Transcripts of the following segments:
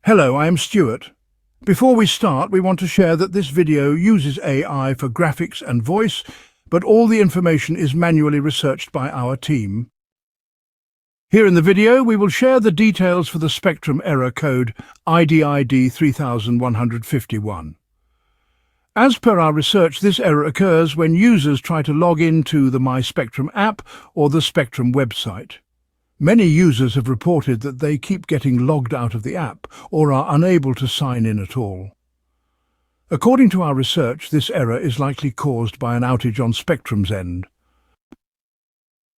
Hello, I am Stuart. Before we start, we want to share that this video uses AI for graphics and voice, but all the information is manually researched by our team. Here in the video, we will share the details for the Spectrum error code IDID-3151. As per our research, this error occurs when users try to log into the My Spectrum app or the Spectrum website. Many users have reported that they keep getting logged out of the app or are unable to sign in at all. According to our research, this error is likely caused by an outage on Spectrum's end.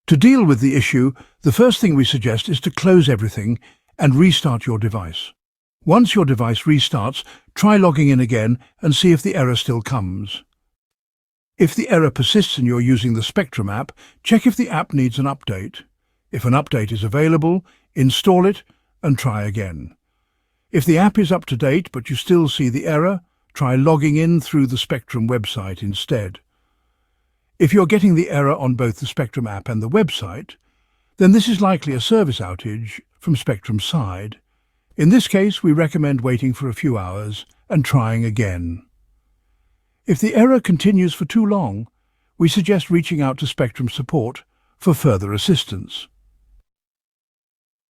To deal with the issue, the first thing we suggest is to close everything and restart your device. Once your device restarts, try logging in again and see if the error still comes. If the error persists and you're using the Spectrum app, check if the app needs an update. If an update is available, install it and try again. If the app is up to date but you still see the error, try logging in through the Spectrum website instead. If you're getting the error on both the Spectrum app and the website, then this is likely a service outage from Spectrum's side. In this case, we recommend waiting for a few hours and trying again. If the error continues for too long, we suggest reaching out to Spectrum support for further assistance.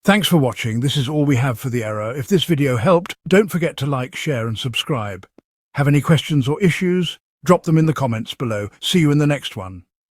Thanks for watching. This is all we have for the error. If this video helped, don't forget to like, share and subscribe. Have any questions or issues? Drop them in the comments below. See you in the next one.